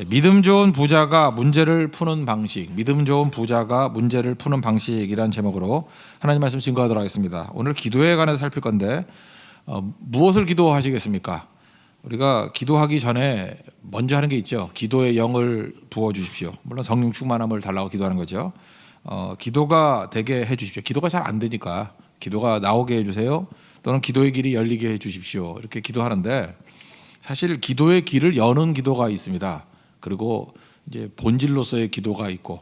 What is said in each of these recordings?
믿음 좋은 부자가 문제를 푸는 방식, 믿음 좋은 부자가 문제를 푸는 방식이란 제목으로 하나님 말씀 증거하도록 하겠습니다. 오늘 기도에 관해서 살필 건데 무엇을 기도하시겠습니까? 우리가 기도하기 전에 먼저 하는 게 있죠. 기도의 영을 부어 주십시오. 물론 성령 충만함을 달라고 기도하는 거죠. 기도가 되게 해 주십시오. 기도가 잘 안 되니까 기도가 나오게 해 주세요. 또는 기도의 길이 열리게 해 주십시오. 이렇게 기도하는데 사실 기도의 길을 여는 기도가 있습니다. 그리고 이제 본질로서의 기도가 있고,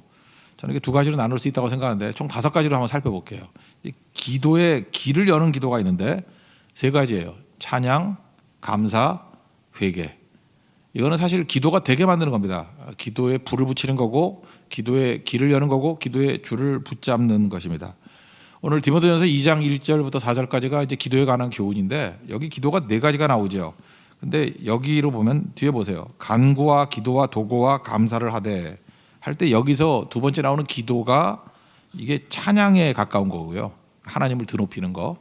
저는 이게 두 가지로 나눌 수 있다고 생각하는데 총 5가지로 한번 살펴볼게요. 이 기도의 길을 여는 기도가 있는데 3가지예요. 찬양, 감사, 회개. 이거는 사실 기도가 되게 만드는 겁니다. 기도에 불을 붙이는 거고, 기도의 길을 여는 거고, 기도의 줄을 붙잡는 것입니다. 오늘 디모데전서 2장 1절부터 4절까지가 이제 기도에 관한 교훈인데, 여기 기도가 4가지가 나오죠. 근데 여기로 보면 뒤에 보세요. 간구와 기도와 도고와 감사를 하되 할 때 여기서 두 번째 나오는 기도가 이게 찬양에 가까운 거고요. 하나님을 드높이는 거.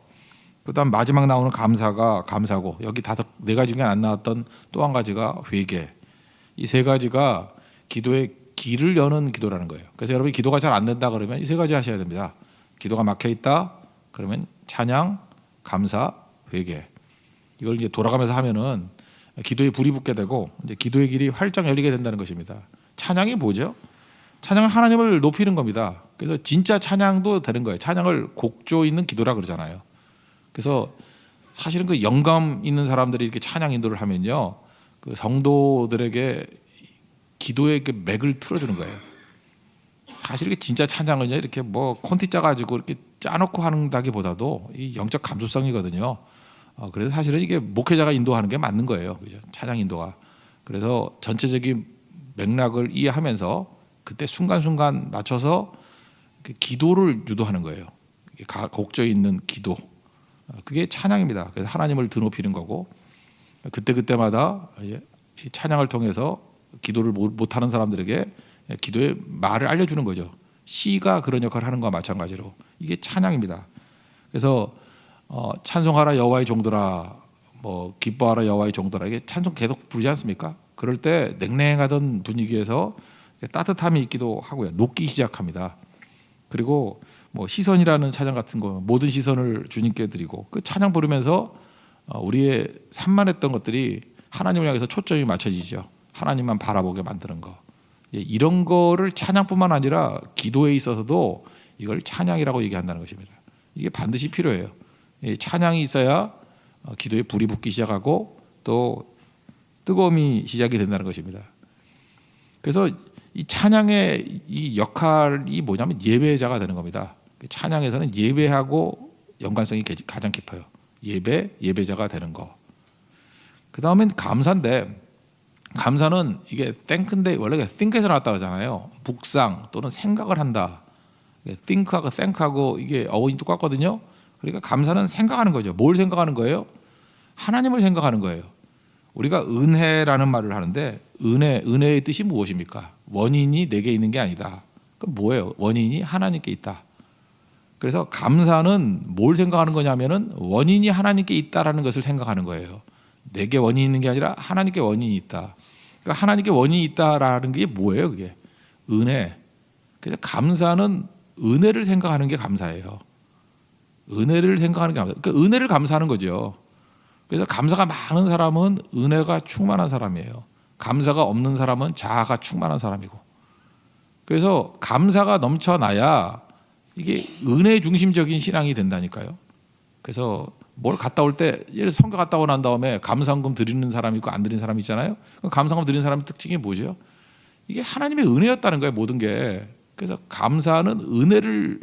그다음 마지막 나오는 감사가 감사고, 여기 4가지 중에 안 나왔던 또 한 가지가 회개. 이 3가지가 기도의 길을 여는 기도라는 거예요. 그래서 여러분이 기도가 잘 안 된다 그러면 이 3가지 하셔야 됩니다. 기도가 막혀 있다 그러면 찬양, 감사, 회개. 이걸 이제 돌아가면서 하면은 기도에 불이 붙게 되고 이제 기도의 길이 활짝 열리게 된다는 것입니다. 찬양이 뭐죠? 찬양은 하나님을 높이는 겁니다. 그래서 진짜 찬양도 되는 거예요. 찬양을 곡조 있는 기도라 그러잖아요. 그래서 사실은 그 영감 있는 사람들이 이렇게 찬양 인도를 하면요, 그 성도들에게 기도의 그 맥을 틀어주는 거예요. 사실 이게 진짜 찬양은요, 이렇게 뭐 콘티 짜가지고 이렇게 짜놓고 한다기보다도 이 영적 감수성이거든요. 그래서 사실은 이게 목회자가 인도하는 게 맞는 거예요. 그죠? 찬양 인도가. 그래서 전체적인 맥락을 이해하면서 그때 순간순간 맞춰서 기도를 유도하는 거예요. 곡조에 있는 기도. 그게 찬양입니다. 그래서 하나님을 드높이는 거고, 그때마다 찬양을 통해서 기도를 못하는 사람들에게 기도의 말을 알려주는 거죠. 시가 그런 역할을 하는 거와 마찬가지로 이게 찬양입니다. 그래서 찬송하라 여호와의 종들아, 뭐 기뻐하라 여호와의 종들아, 이게 찬송 계속 부르지 않습니까? 그럴 때 냉랭하던 분위기에서 따뜻함이 있기도 하고요. 녹기 시작합니다. 그리고 뭐 시선이라는 찬양 같은 거, 모든 시선을 주님께 드리고, 그 찬양 부르면서 우리의 산만했던 것들이 하나님을 향해서 초점이 맞춰지죠. 하나님만 바라보게 만드는 거. 이런 거를 찬양뿐만 아니라 기도에 있어서도 이걸 찬양이라고 얘기한다는 것입니다. 이게 반드시 필요해요. 찬양이 있어야 기도에 불이 붙기 시작하고 또 뜨거움이 시작이 된다는 것입니다. 그래서 이 찬양의 이 역할이 뭐냐면 예배자가 되는 겁니다. 찬양에서는 예배하고 연관성이 가장 깊어요. 예배자가 되는 거. 그 다음엔 감사인데, 감사는 이게 think인데 원래 think에서 나왔다고 하잖아요. 묵상 또는 생각을 한다. think하고 thank하고 이게 어원이 똑같거든요. 그러니까 감사는 생각하는 거죠. 뭘 생각하는 거예요? 하나님을 생각하는 거예요. 우리가 은혜라는 말을 하는데 은혜의 뜻이 무엇입니까? 원인이 내게 있는 게 아니다. 그럼 뭐예요? 원인이 하나님께 있다. 그래서 감사는 뭘 생각하는 거냐면은 원인이 하나님께 있다라는 것을 생각하는 거예요. 내게 원인이 있는 게 아니라 하나님께 원인이 있다. 그러니까 하나님께 원인이 있다라는 게 뭐예요? 그게 은혜. 그래서 감사는 은혜를 생각하는 게 감사예요. 은혜를 생각하는 게 감사. 그러니까 은혜를 감사하는 거죠. 그래서 감사가 많은 사람은 은혜가 충만한 사람이에요. 감사가 없는 사람은 자아가 충만한 사람이고. 그래서 감사가 넘쳐나야 이게 은혜 중심적인 신앙이 된다니까요. 그래서 뭘 갔다 올 때, 예를 들어서 성교 갔다 오고 난 다음에 감사헌금 드리는 사람이 있고 안 드리는 사람이 있잖아요. 감사헌금 드리는 사람의 특징이 뭐죠? 이게 하나님의 은혜였다는 거예요, 모든 게. 그래서 감사는 은혜를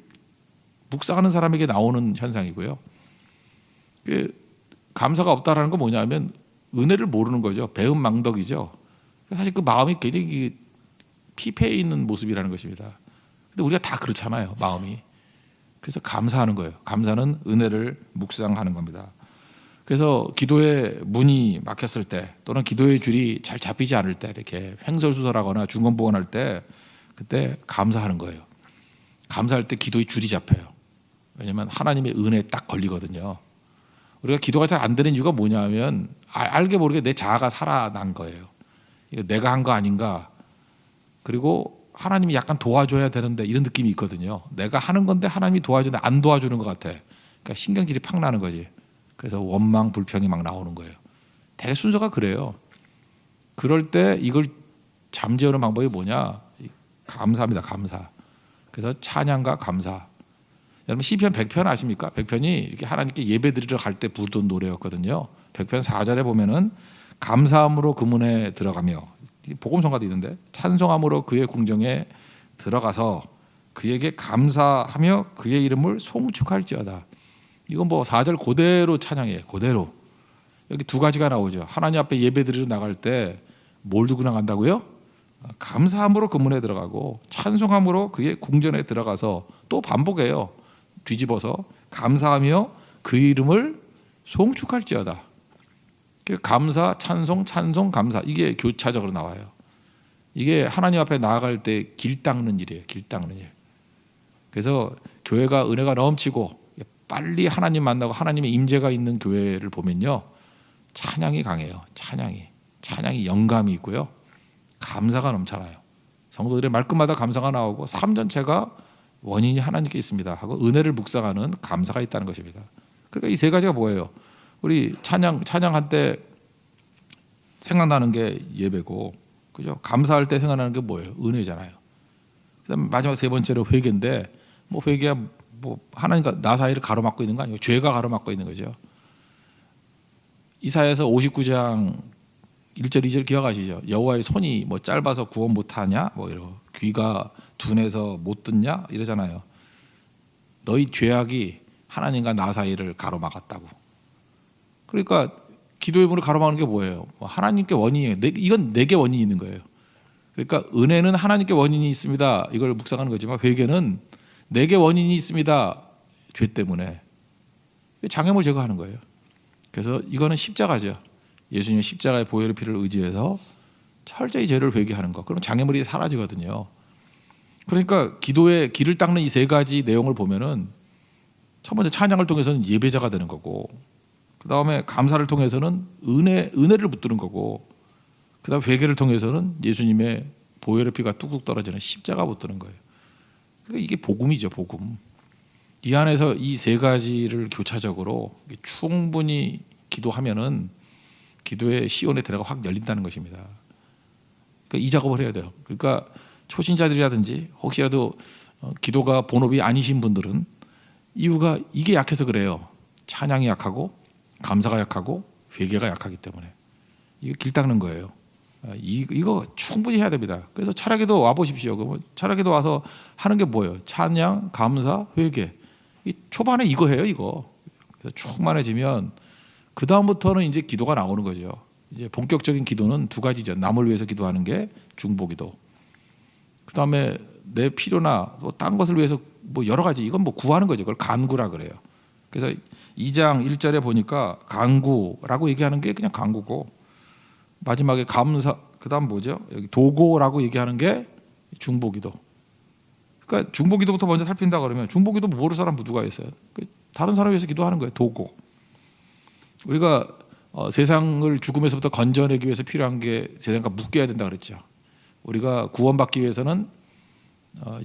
묵상하는 사람에게 나오는 현상이고요. 감사가 없다라는 건 뭐냐면 은혜를 모르는 거죠. 배은망덕이죠. 사실 그 마음이 굉장히 피폐해 있는 모습이라는 것입니다. 근데 우리가 다 그렇잖아요, 마음이. 그래서 감사하는 거예요. 감사는 은혜를 묵상하는 겁니다. 그래서 기도의 문이 막혔을 때 또는 기도의 줄이 잘 잡히지 않을 때, 이렇게 횡설수설하거나 중언부언할 때 그때 감사하는 거예요. 감사할 때 기도의 줄이 잡혀요. 왜냐하면 하나님의 은혜에 딱 걸리거든요. 우리가 기도가 잘 안 되는 이유가 뭐냐면 알게 모르게 내 자아가 살아난 거예요. 이거 내가 한 거 아닌가. 그리고 하나님이 약간 도와줘야 되는데 이런 느낌이 있거든요. 내가 하는 건데 하나님이 도와주는데 안 도와주는 것 같아. 그러니까 신경질이 팍 나는 거지. 그래서 원망 불평이 막 나오는 거예요. 되게 순서가 그래요. 그럴 때 이걸 잠재우는 방법이 뭐냐? 감사합니다. 감사. 그래서 찬양과 감사. 여러분 시편 100편 아십니까? 100편이 이렇게 하나님께 예배드리러 갈 때 부르던 노래였거든요. 100편 4절에 보면은 감사함으로 그 문에 들어가며, 복음성가도 있는데 찬송함으로 그의 궁정에 들어가서 그에게 감사하며 그의 이름을 송축할지어다. 이건 뭐 4절 그대로 찬양이에요. 그대로. 여기 두 가지가 나오죠. 하나님 앞에 예배드리러 나갈 때 뭘 들고 나간다고요? 감사함으로 그 문에 들어가고 찬송함으로 그의 궁전에 들어가서 또 반복해요. 뒤집어서 감사하며 그 이름을 송축할지어다. 감사, 찬송, 찬송, 감사, 이게 교차적으로 나와요. 이게 하나님 앞에 나아갈 때 길 닦는 일이에요. 길 닦는 일. 그래서 교회가 은혜가 넘치고 빨리 하나님 만나고 하나님의 임재가 있는 교회를 보면요, 찬양이 강해요. 찬양이 영감이 있고요, 감사가 넘쳐나요. 성도들의 말끝마다 감사가 나오고 삶 전체가 원인이 하나님께 있습니다 하고 은혜를 묵상하는 감사가 있다는 것입니다. 그러니까 이 세 가지가 뭐예요? 우리 찬양할 때 생각나는 게 예배고, 그죠? 감사할 때 생각나는 게 뭐예요? 은혜잖아요. 그다음 마지막 세 번째로 회개인데, 뭐 회개야 뭐 하나님과 나 사이를 가로막고 있는 거 아니고 죄가 가로막고 있는 거죠. 이사야서 59장 1절 2절 기억하시죠? 여호와의 손이 뭐 짧아서 구원 못하냐, 뭐 이러고 귀가 둔해서 못 듣냐 이러잖아요. 너희 죄악이 하나님과 나 사이를 가로막았다고. 그러니까 기도의 문을 가로막는 게 뭐예요? 하나님께 원인이에요. 이건 내게 원인이 있는 거예요. 그러니까 은혜는 하나님께 원인이 있습니다, 이걸 묵상하는 거지만 회개는 내게 원인이 있습니다, 죄 때문에. 장애물 제거하는 거예요. 그래서 이거는 십자가죠. 예수님의 십자가의 보혈의 피를 의지해서 철저히 죄를 회개하는 것. 그럼 장애물이 사라지거든요. 그러니까 기도의 길을 닦는 이 세 가지 내용을 보면은, 첫 번째 찬양을 통해서는 예배자가 되는 거고, 그 다음에 감사를 통해서는 은혜를 붙드는 거고, 그 다음에 회개를 통해서는 예수님의 보혈의 피가 뚝뚝 떨어지는 십자가 붙드는 거예요. 그러니까 이게 복음이죠, 복음. 이 안에서 이 세 가지를 교차적으로 충분히 기도하면은 기도의 시온의 대로가 확 열린다는 것입니다. 그러니까 이 작업을 해야 돼요. 그러니까 초신자들이라든지 혹시라도 기도가 본업이 아니신 분들은 이유가 이게 약해서 그래요. 찬양이 약하고 감사가 약하고 회개가 약하기 때문에. 이거 길 닦는 거예요. 이거 충분히 해야 됩니다. 그래서 철학에도 와 보십시오. 철학에도 와서 하는 게 뭐예요? 찬양, 감사, 회개. 이 초반에 이거 해요, 이거. 그래서 충만해지면 그 다음부터는 이제 기도가 나오는 거죠. 이제 본격적인 기도는 두 가지죠. 남을 위해서 기도하는 게 중보기도. 그 다음에 내 필요나 딴 것을 위해서 뭐 여러 가지, 이건 뭐 구하는 거죠. 그걸 간구라 그래요. 그래서 2장 1절에 보니까 간구라고 얘기하는 게 그냥 간구고, 마지막에 감사, 그 다음 뭐죠? 여기 도고라고 얘기하는 게 중보기도. 그러니까 중보기도부터 먼저 살핀다 그러면 중보기도 모르는 사람 누가 있어요? 다른 사람 위해서 기도하는 거예요. 도고. 우리가 세상을 죽음에서부터 건져내기 위해서 필요한 게 세상과 묶여야 된다 그랬죠. 우리가 구원받기 위해서는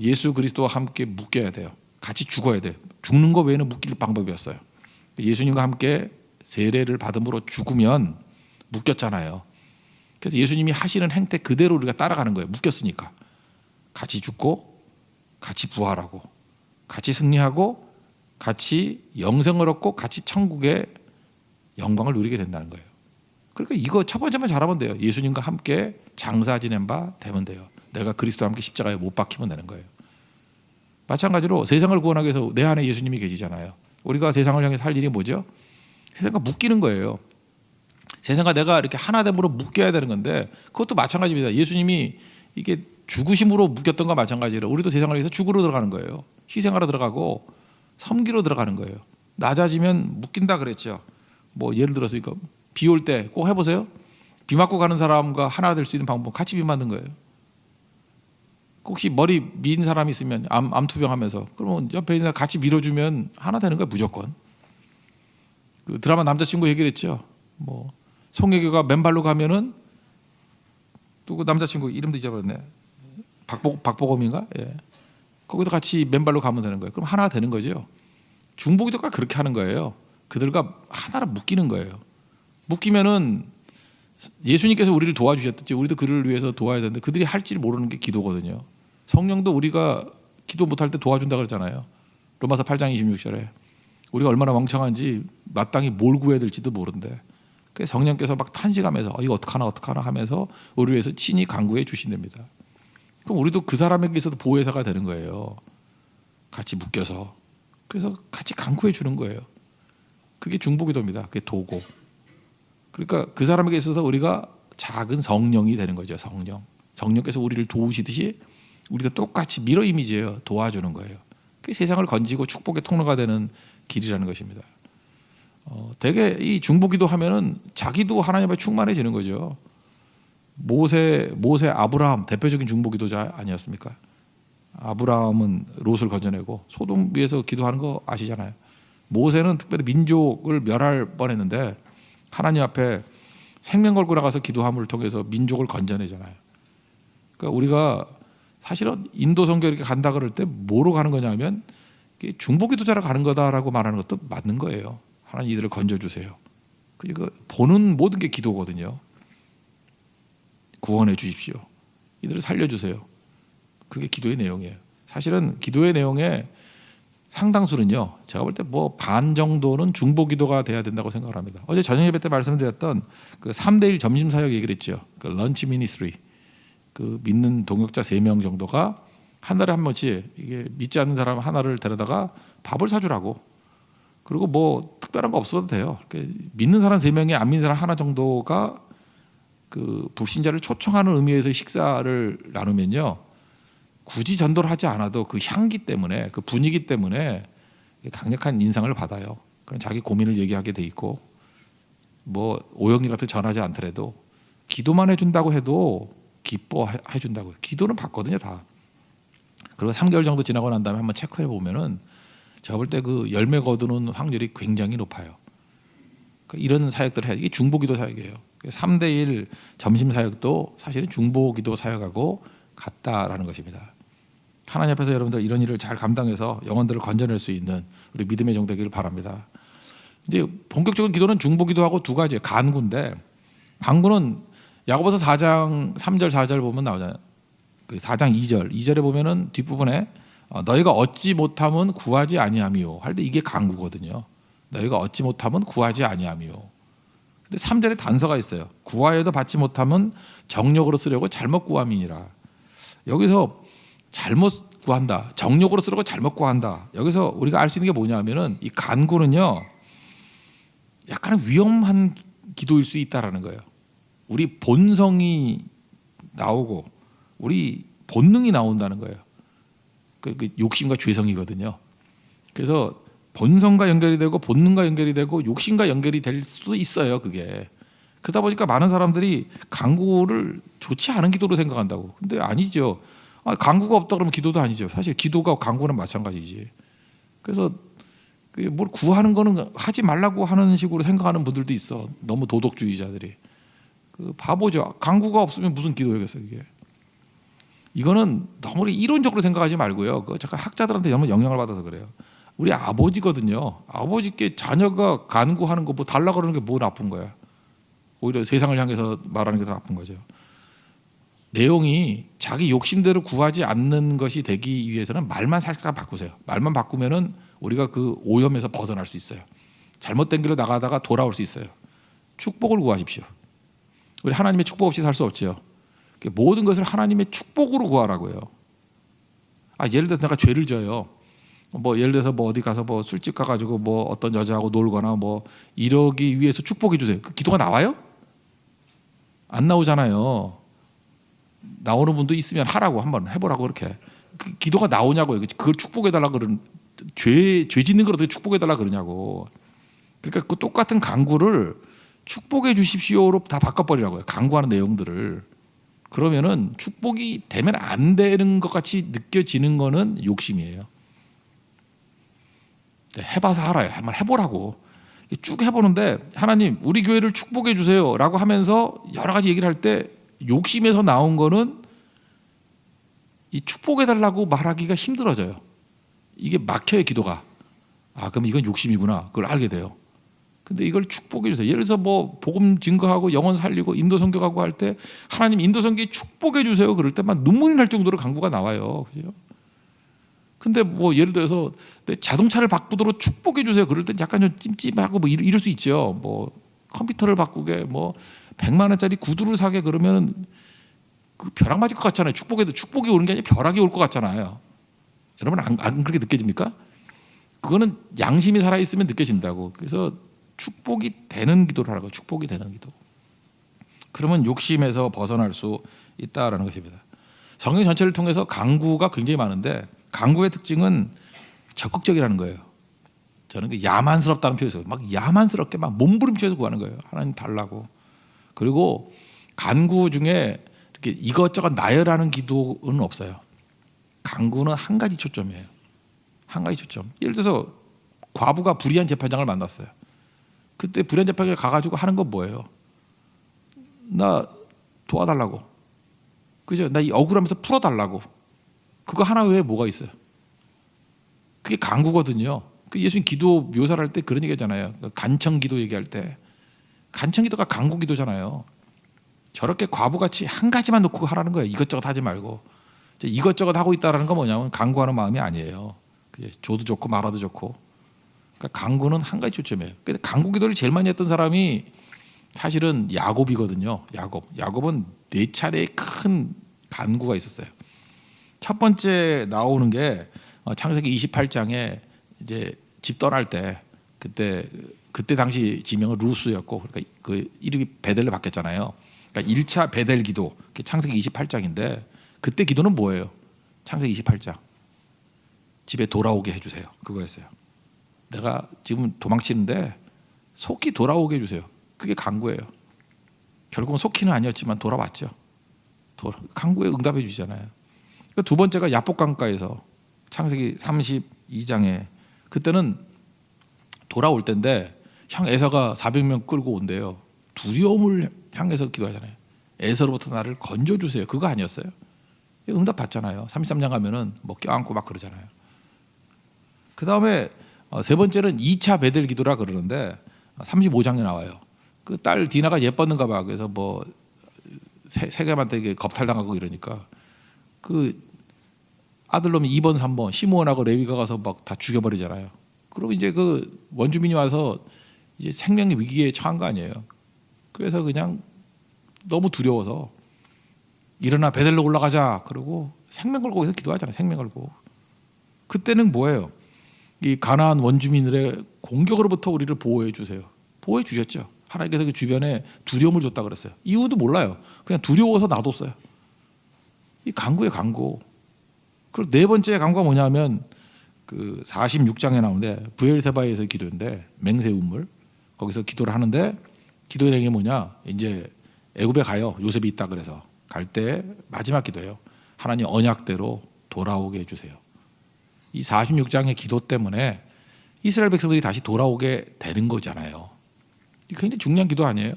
예수 그리스도와 함께 묶여야 돼요. 같이 죽어야 돼요. 죽는 거 외에는 묶일 방법이 없어요. 예수님과 함께 세례를 받음으로 죽으면 묶였잖아요. 그래서 예수님이 하시는 행태 그대로 우리가 따라가는 거예요. 묶였으니까. 같이 죽고 같이 부활하고 같이 승리하고 같이 영생을 얻고 같이 천국의 영광을 누리게 된다는 거예요. 그러니까 이거 첫 번째만 잘하면 돼요. 예수님과 함께 장사 지낸 바 되면 돼요. 내가 그리스도와 함께 십자가에 못 박히면 되는 거예요. 마찬가지로 세상을 구원하기 위해서 내 안에 예수님이 계시잖아요. 우리가 세상을 향해 살 일이 뭐죠? 세상과 묶이는 거예요. 세상과 내가 이렇게 하나됨으로 묶여야 되는 건데, 그것도 마찬가지입니다. 예수님이 이게 죽으심으로 묶였던 것과 마찬가지로 우리도 세상을 위해서 죽으러 들어가는 거예요. 희생하러 들어가고 섬기러 들어가는 거예요. 낮아지면 묶인다 그랬죠. 뭐 예를 들어서 비 올 때 꼭 해보세요. 비 맞고 가는 사람과 하나 될 수 있는 방법, 같이 비 맞는 거예요. 혹시 머리 민 사람이 있으면 암투병하면서, 그러면 옆에 있는 사람 같이 밀어주면 하나 되는 거예요, 무조건. 그 드라마 남자친구 얘기를 했죠. 뭐 송혜교가 맨발로 가면은 또 그 남자친구 이름도 잊어버렸네. 박보검인가? 예. 거기도 같이 맨발로 가면 되는 거예요. 그럼 하나 되는 거죠. 중보기도가 그렇게 하는 거예요. 그들과 하나로 묶이는 거예요. 묶이면은 예수님께서 우리를 도와주셨듯이 우리도 그를 위해서 도와야 되는데 그들이 할지 모르는 게 기도거든요. 성령도 우리가 기도 못할 때 도와준다 그러잖아요. 로마서 8장 26절에 우리가 얼마나 멍청한지 마땅히 뭘 구해야 될지도 모른대. 그래서 성령께서 막 탄식하면서 이거 어떡하나 하면서 우리 위해서 친히 간구해 주신답니다. 그럼 우리도 그 사람에게 있어도 보혜사가 되는 거예요. 같이 묶여서. 그래서 같이 간구해 주는 거예요. 그게 중보기도입니다. 그게 도고. 그러니까 그 사람에게 있어서 우리가 작은 성령이 되는 거죠. 성령. 성령께서 우리를 도우시듯이 우리도 똑같이 미러 이미지예요. 도와주는 거예요. 그게 세상을 건지고 축복의 통로가 되는 길이라는 것입니다. 대개 이 중보기도 하면은 자기도 하나님 앞에 충만해지는 거죠. 모세 아브라함 대표적인 중보기도자 아니었습니까? 아브라함은 롯을 건져내고 소돔 위에서 기도하는 거 아시잖아요. 모세는 특별히 민족을 멸할 뻔했는데 하나님 앞에 생명 걸고 나가서 기도함을 통해서 민족을 건져내잖아요. 그러니까 우리가 사실은 인도 선교 이렇게 간다 그럴 때 뭐로 가는 거냐면 중보기도자로 가는 거다라고 말하는 것도 맞는 거예요. 하나님 이들을 건져주세요. 그리고 보는 모든 게 기도거든요. 구원해 주십시오. 이들을 살려주세요. 그게 기도의 내용이에요. 사실은 기도의 내용의 상당수는요. 제가 볼 때 뭐 반 정도는 중보기도가 돼야 된다고 생각을 합니다. 어제 저녁 예배 때 말씀드렸던 그 3대1 점심 사역 얘기를 했죠. 그 런치 미니스트리. 그 믿는 동역자 3명 정도가 한 달에 한 번씩 이게 믿지 않는 사람 하나를 데려다가 밥을 사주라고. 그리고 뭐 특별한 거 없어도 돼요. 믿는 사람 3명에 안 믿는 사람 하나 정도가 그 불신자를 초청하는 의미에서 식사를 나누면요. 굳이 전도를 하지 않아도 그 향기 때문에 그 분위기 때문에 강력한 인상을 받아요. 그럼 자기 고민을 얘기하게 돼 있고 뭐 오영리 같은 전하지 않더라도 기도만 해준다고 해도 기뻐해 준다고요. 기도는 받거든요 다. 그리고 3개월 정도 지나고 난 다음에 한번 체크해 보면은 제가 볼 때 그 열매 거두는 확률이 굉장히 높아요. 그러니까 이런 사역들을 해야 이게 중보기도 사역이에요. 3대1 점심 사역도 사실은 중보기도 사역하고 같다라는 것입니다. 하나님 앞에서 여러분들 이런 일을 잘 감당해서 영혼들을 건져낼 수 있는 우리 믿음의 종 되기를 바랍니다. 이제 본격적인 기도는 중보기도하고 두 가지예요. 간구인데 간구는 야고보서 4장 3절 4절 보면 나오잖아요. 그 4장 2절에 보면은 뒷부분에 너희가 얻지 못하면 구하지 아니하미요 할 때 이게 간구거든요. 너희가 얻지 못하면 구하지 아니하미요. 근데 3절에 단서가 있어요. 구하여도 받지 못하면 정욕으로 쓰려고 잘못 구함이니라. 여기서 잘못 구한다. 정욕으로 쓰려고 잘못 구한다. 여기서 우리가 알 수 있는 게 뭐냐면은 이 간구는요. 약간 위험한 기도일 수 있다라는 거예요. 우리 본성이 나오고 우리 본능이 나온다는 거예요. 그 욕심과 죄성이거든요. 그래서 본성과 연결이 되고 본능과 연결이 되고 욕심과 연결이 될 수도 있어요. 그게. 그러다 보니까 많은 사람들이 간구를 좋지 않은 기도로 생각한다고. 근데 아니죠. 간구가 없다 그러면 기도도 아니죠. 사실 기도가 간구는 마찬가지지. 그래서 뭘 구하는 거는 하지 말라고 하는 식으로 생각하는 분들도 있어. 너무 도덕주의자들이. 그 바보죠. 간구가 없으면 무슨 기도겠어요, 이게. 이거는 너무 이론적으로 생각하지 말고요. 그 잠깐 학자들한테 너무 영향을 받아서 그래요. 우리 아버지거든요. 아버지께 자녀가 간구하는 거 뭐 달라 그러는 게 뭐 나쁜 거야. 오히려 세상을 향해서 말하는 게 더 나쁜 거죠. 내용이 자기 욕심대로 구하지 않는 것이 되기 위해서는 말만 살짝 바꾸세요. 말만 바꾸면은 우리가 그 오염에서 벗어날 수 있어요. 잘못된 길로 나가다가 돌아올 수 있어요. 축복을 구하십시오. 우리 하나님의 축복 없이 살 수 없죠. 모든 것을 하나님의 축복으로 구하라고요. 예를 들어서 내가 죄를 져요. 뭐 예를 들어서 뭐 어디 가서 뭐 술집 가가지고 뭐 어떤 여자하고 놀거나 뭐 이러기 위해서 축복해 주세요. 그 기도가 나와요? 안 나오잖아요. 나오는 분도 있으면 하라고 한번 해보라고 그렇게. 그 기도가 나오냐고요. 그걸 축복해달라 그러는 죄 짓는 걸 어떻게 축복해달라 그러냐고. 그러니까 그 똑같은 간구를 축복해 주십시오로 다 바꿔버리라고요. 간구하는 내용들을. 그러면은 축복이 되면 안 되는 것 같이 느껴지는 거는 욕심이에요. 해봐서 알아요. 한번 해보라고. 쭉 해보는데 하나님 우리 교회를 축복해 주세요 라고 하면서 여러 가지 얘기를 할 때 욕심에서 나온 거는 이 축복해달라고 말하기가 힘들어져요. 이게 막혀요, 기도가. 아, 그럼 이건 욕심이구나. 그걸 알게 돼요. 근데 이걸 축복해 주세요. 예를 들어서 뭐 복음 증거하고 영혼 살리고 인도 선교하고 할 때 하나님 인도 선교에 축복해 주세요. 그럴 때만 눈물이 날 정도로 간구가 나와요. 그죠? 근데 뭐 예를 들어서 내 자동차를 바꾸도록 축복해 주세요. 그럴 땐 약간 좀 찜찜하고 뭐 이럴 수 있죠. 뭐 컴퓨터를 바꾸게 뭐 100만 원짜리 구두를 사게 그러면 그 벼락 맞을 것 같잖아요. 축복해도 축복이 오는 게 아니라 벼락이 올 것 같잖아요. 여러분 안 그렇게 느껴집니까? 그거는 양심이 살아 있으면 느껴진다고. 그래서 축복이 되는 기도를 하라고. 축복이 되는 기도. 그러면 욕심에서 벗어날 수 있다라는 것입니다. 성경 전체를 통해서 강구가 굉장히 많은데 강구의 특징은 적극적이라는 거예요. 저는 그 야만스럽다는 표현을 써요. 막 야만스럽게 막 몸부림쳐서 구하는 거예요. 하나님 달라고. 그리고 간구 중에 이렇게 이것저것 나열하는 기도는 없어요. 간구는 한 가지 초점이에요. 한 가지 초점. 예를 들어서 과부가 불의한 재판장을 만났어요. 그때 불의한 재판장에 가가지고 하는 건 뭐예요? 나 도와달라고. 그죠? 나 이 억울하면서 풀어달라고. 그거 하나 외에 뭐가 있어요? 그게 간구거든요. 그 예수님 기도 묘사를 할 때 그런 얘기하잖아요. 간청 기도 얘기할 때 간청 기도가 간구 기도잖아요. 저렇게 과부같이 한 가지만 놓고 하라는 거예요. 이것저것 하지 말고. 이것저것 하고 있다라는 건 뭐냐면 간구하는 마음이 아니에요. 줘도 좋고 말아도 좋고. 그러니까 간구는 한 가지 초점이에요. 그래서 간구 기도를 제일 많이 했던 사람이 사실은 야곱이거든요. 야곱은 4차례의 큰 간구가 있었어요. 첫 번째 나오는 게 창세기 28장에 이제 집 떠날 때 그때 당시 지명은 루스였고 그러니까 그 이름이 베델로 바뀌었잖아요. 그러니까 1차 베델 기도 창세기 28장인데 그때 기도는 뭐예요? 창세기 28장 집에 돌아오게 해주세요. 그거였어요. 내가 지금 도망치는데 속히 돌아오게 해주세요. 그게 간구예요. 결국은 속히는 아니었지만 돌아왔죠. 간구에 응답해 주시잖아요. 두 번째가 야복 강가에서 창세기 32장에 그때는 돌아올 때인데 형 에서가 400명 끌고 온대요. 두려움을 향해서 기도하잖아요. 에서로부터 나를 건져주세요. 그거 아니었어요? 응답 받잖아요. 33장 가면은 뭐 껴안고 막 그러잖아요. 그 다음에 세 번째는 2차 베델 기도라 그러는데 35장에 나와요. 그 딸 디나가 예뻤는가 봐. 그래서 뭐 세겜한테 겁탈당하고 이러니까 그 아들놈이 2번, 3번 시므온하고 레위가 가서 막 다 죽여버리잖아요. 그리고 이제 그 원주민이 와서 이제 생명의 위기에 처한 거 아니에요. 그래서 그냥 너무 두려워서 일어나 베델로 올라가자. 그러고 생명 걸고 거기서 기도하잖아요. 생명 걸고. 그때는 뭐예요? 이 가나안 원주민들의 공격으로부터 우리를 보호해 주세요. 보호해 주셨죠. 하나님께서 그 주변에 두려움을 줬다 그랬어요. 이유도 몰라요. 그냥 두려워서 놔뒀어요. 이 간구예요, 간구. 그리고 네 번째 간구가 뭐냐면 그 46장에 나오는데 브엘세바에서 기도인데 맹세 우물 거기서 기도를 하는데 기도의 내용이 뭐냐? 이제 애굽에 가요. 요셉이 있다 그래서 갈 때 마지막 기도예요. 하나님 언약대로 돌아오게 해주세요. 이 46장의 기도 때문에 이스라엘 백성들이 다시 돌아오게 되는 거잖아요. 굉장히 중요한 기도 아니에요?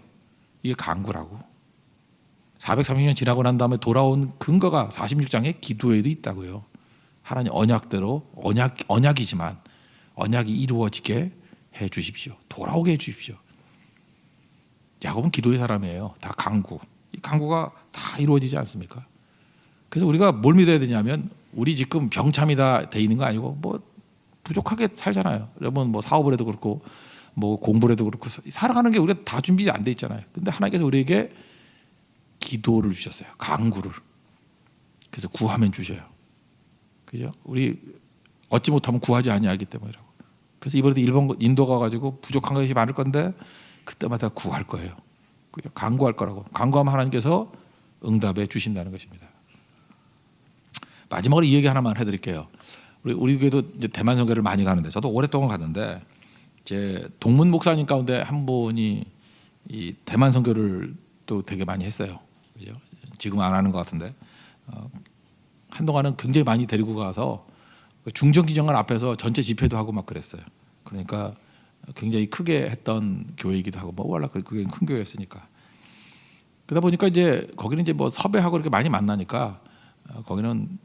이게 간구라고. 430년 지나고 난 다음에 돌아온 근거가 46장의 기도에도 있다고요. 하나님 언약대로 언약이지만 언약이 이루어지게 해 주십시오. 돌아오게 해 주십시오. 야곱은 기도의 사람이에요. 다 간구. 이 간구가 다 이루어지지 않습니까? 그래서 우리가 뭘 믿어야 되냐면 우리 지금 병참이 다 돼 있는 거 아니고 뭐 부족하게 살잖아요. 여러분 뭐 사업을 해도 그렇고 뭐 공부를 해도 그렇고 살아가는 게 우리가 다 준비 안 돼 있잖아요. 근데 하나님께서 우리에게 기도를 주셨어요. 간구를. 그래서 구하면 주셔요. 그죠? 우리 얻지 못하면 구하지 아니하기 때문이라고. 그래서 이번에도 일본 인도 가가지고 부족한 것이 많을 건데 그때마다 구할 거예요. 그죠? 간구할 거라고. 간구하면 하나님께서 응답해 주신다는 것입니다. 마지막으로 이 얘기 하나만 해드릴게요. 우리 교회도 이제 대만 선교를 많이 가는데 저도 오랫동안 갔는데 제 동문 목사님 가운데 한 분이 이 대만 선교를 또 되게 많이 했어요. 그죠? 지금 안 하는 것 같은데 한동안은 굉장히 많이 데리고 가서 중정기정관 앞에서 전체 집회도 하고 막 그랬어요. 그러니까 굉장히 크게 했던 교회이기도 하고 뭐 원래 그게 큰 교회였으니까. 그러다 보니까 이제 거기는 이제 뭐 섭외하고 이렇게 많이 만나니까 거기는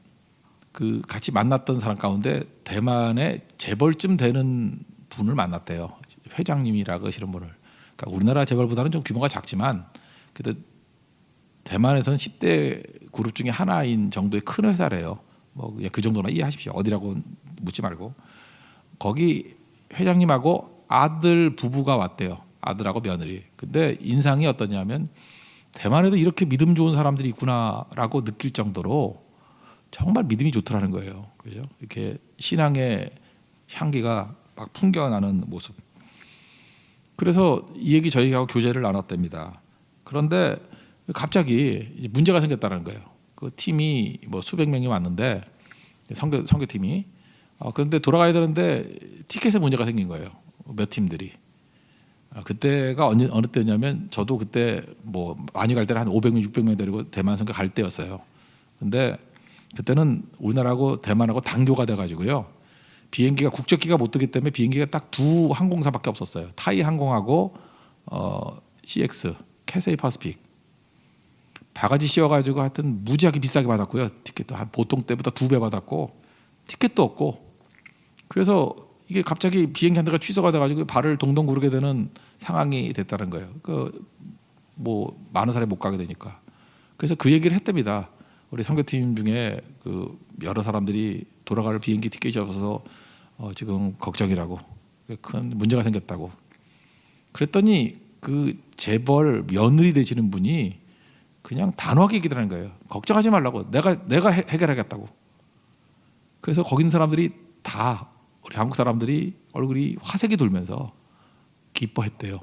그 같이 만났던 사람 가운데 대만에 재벌쯤 되는 분을 만났대요. 회장님이라고 하시는 분을. 그러니까 우리나라 재벌보다는 좀 규모가 작지만 그래도 대만에서는 10대 그룹 중에 하나인 정도의 큰 회사래요. 뭐 그냥 그 정도나 이해하십시오. 어디라고 묻지 말고. 거기 회장님하고 아들 부부가 왔대요. 아들하고 며느리. 근데 인상이 어떠냐면 대만에도 이렇게 믿음 좋은 사람들이 있구나라고 느낄 정도로 정말 믿음이 좋더라는 거예요. 그죠? 이렇게 신앙의 향기가 막 풍겨나는 모습. 그래서 이 얘기 저희하고 교제를 나눴답니다. 그런데 갑자기 문제가 생겼다는 거예요. 그 팀이 뭐 수백 명이 왔는데 선교팀이 그런데 돌아가야 되는데 티켓에 문제가 생긴 거예요. 몇 팀들이. 그때가 어느 때냐면 저도 그때 뭐 많이 갈 때는 한 500명, 600명 데리고 대만 선교 갈 때였어요. 근데 그때는 우리나라하고 대만하고 단교가 돼가지고요. 비행기가 국적기가 못 뜨기 때문에 비행기가 딱 두 항공사밖에 없었어요. 타이 항공하고 CX, 캐세이 파시픽. 바가지 씌워가지고 하여튼 무지하게 비싸게 받았고요. 티켓도 한 보통 때보다 2배 받았고 티켓도 없고. 그래서 이게 갑자기 비행기 한 대가 취소가 돼가지고 발을 동동 구르게 되는 상황이 됐다는 거예요. 그 뭐 많은 사람이 못 가게 되니까. 그래서 그 얘기를 했답니다. 우리 선교팀 중에 그 여러 사람들이 돌아갈 비행기 티켓이 없어서 지금 걱정이라고, 큰 문제가 생겼다고. 그랬더니 그 재벌 며느리 되시는 분이 그냥 단호하게 얘기를 하는 거예요. 걱정하지 말라고. 내가 해결하겠다고. 그래서 거기 있는 사람들이 다 우리 한국 사람들이 얼굴이 화색이 돌면서 기뻐했대요.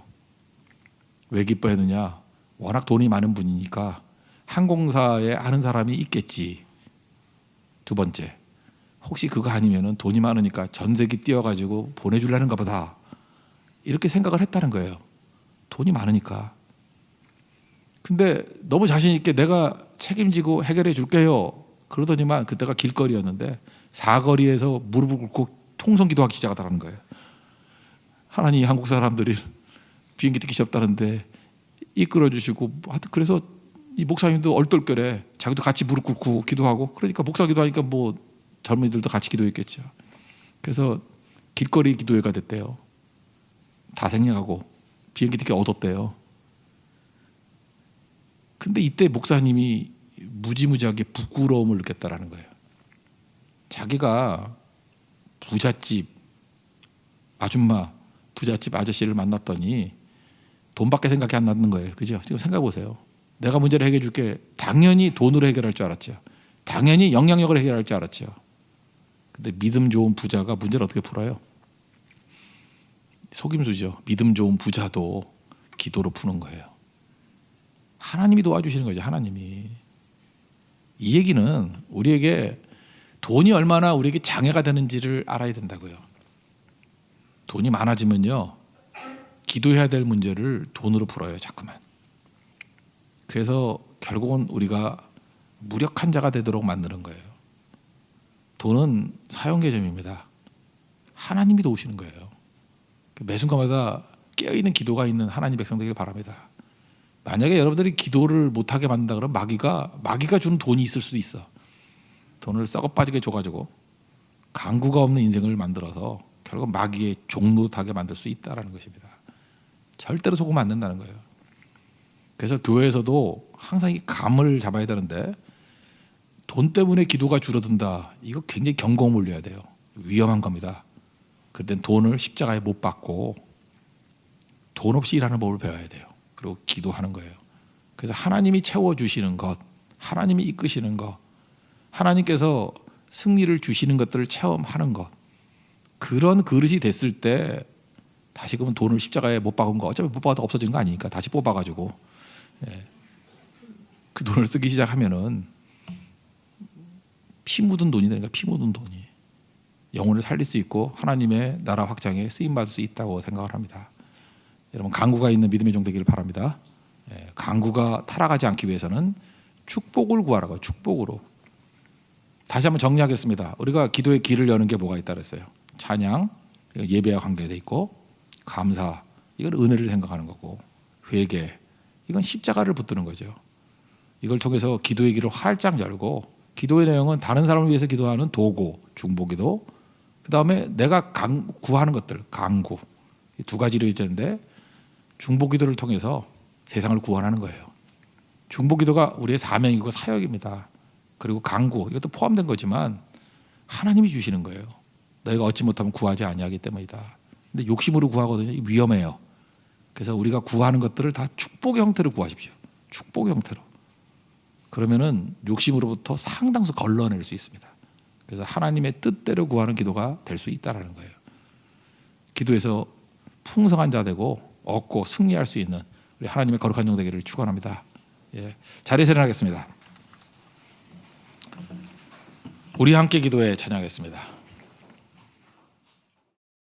왜 기뻐했느냐? 워낙 돈이 많은 분이니까 항공사에 아는 사람이 있겠지. 두 번째, 혹시 그거 아니면은 돈이 많으니까 전세기 띄워가지고 보내주려는가 보다. 이렇게 생각을 했다는 거예요. 돈이 많으니까. 근데 너무 자신 있게 내가 책임지고 해결해 줄게요. 그러더니만 그때가 길거리였는데 사거리에서 무릎을 꿇고 통성기도하기 시작하더라는 거예요. 하나님, 한국 사람들이 비행기 티켓이 없다는데 이끌어 주시고, 하여튼 그래서 이 목사님도 얼떨결에 자기도 같이 무릎 꿇고 기도하고, 그러니까 목사 기도하니까 뭐 젊은이들도 같이 기도했겠죠. 그래서 길거리 기도회가 됐대요. 다 생략하고 비행기 티켓 얻었대요. 근데 이때 목사님이 무지무지하게 부끄러움을 느꼈다라는 거예요. 자기가 부잣집 아줌마, 부잣집 아저씨를 만났더니 돈밖에 생각이 안 나는 거예요. 그죠? 지금 생각해 보세요. 내가 문제를 해결해 줄게. 당연히 돈으로 해결할 줄 알았죠. 당연히 영향력을 해결할 줄 알았죠. 근데 믿음 좋은 부자가 문제를 어떻게 풀어요? 속임수죠. 믿음 좋은 부자도 기도로 푸는 거예요. 하나님이 도와주시는 거죠. 하나님이. 이 얘기는 우리에게 돈이 얼마나 우리에게 장애가 되는지를 알아야 된다고요. 돈이 많아지면요, 기도해야 될 문제를 돈으로 풀어요. 자꾸만. 그래서 결국은 우리가 무력한 자가 되도록 만드는 거예요. 돈은 사용개념입니다. 하나님이 도우시는 거예요. 매 순간마다 깨어있는 기도가 있는 하나님 백성 되길 바랍니다. 만약에 여러분들이 기도를 못하게 만든다 그러면 마귀가 주는 돈이 있을 수도 있어. 돈을 썩어 빠지게 줘가지고 강구가 없는 인생을 만들어서 결국 마귀의 종노릇하게 만들 수 있다는 것입니다. 절대로 속으면 안 된다는 거예요. 그래서 교회에서도 항상 이 감을 잡아야 되는데, 돈 때문에 기도가 줄어든다, 이거 굉장히 경고를 올려야 돼요. 위험한 겁니다. 그럴 땐 돈을 십자가에 못 박고 돈 없이 일하는 법을 배워야 돼요. 그리고 기도하는 거예요. 그래서 하나님이 채워주시는 것, 하나님이 이끄시는 것, 하나님께서 승리를 주시는 것들을 체험하는 것, 그런 그릇이 됐을 때 다시금은 돈을 십자가에 못 박은 거, 어차피 못 박아도 없어진 거 아니니까 다시 뽑아가지고 그 돈을 쓰기 시작하면은 피 묻은 돈이 되니까, 피 묻은 돈이 영혼을 살릴 수 있고 하나님의 나라 확장에 쓰임받을 수 있다고 생각을 합니다. 여러분, 강구가 있는 믿음의 종 되기를 바랍니다. 강구가 타락하지 않기 위해서는 축복을 구하라고요. 축복으로. 다시 한번 정리하겠습니다. 우리가 기도의 길을 여는 게 뭐가 있다 그랬어요? 찬양, 예배와 관계돼 있고, 감사, 이건 은혜를 생각하는 거고, 회개, 이건 십자가를 붙드는 거죠. 이걸 통해서 기도의 길을 활짝 열고, 기도의 내용은 다른 사람을 위해서 기도하는 도구, 중보기도, 그다음에 내가 구하는 것들, 간구, 이 두 가지로 있는데 중보기도를 통해서 세상을 구원하는 거예요. 중보기도가 우리의 사명이고 사역입니다. 그리고 간구, 이것도 포함된 거지만 하나님이 주시는 거예요. 너희가 얻지 못하면 구하지 아니하기 때문이다. 근데 욕심으로 구하거든요. 위험해요. 그래서 우리가 구하는 것들을 다 축복의 형태로 구하십시오. 축복의 형태로. 그러면은 욕심으로부터 상당수 걸러낼 수 있습니다. 그래서 하나님의 뜻대로 구하는 기도가 될 수 있다라는 거예요. 기도에서 풍성한 자 되고 얻고 승리할 수 있는 우리 하나님의 거룩한 종 되기를 축원합니다. 예. 자리에서 일어나겠습니다. 우리 함께 기도에 찬양하겠습니다.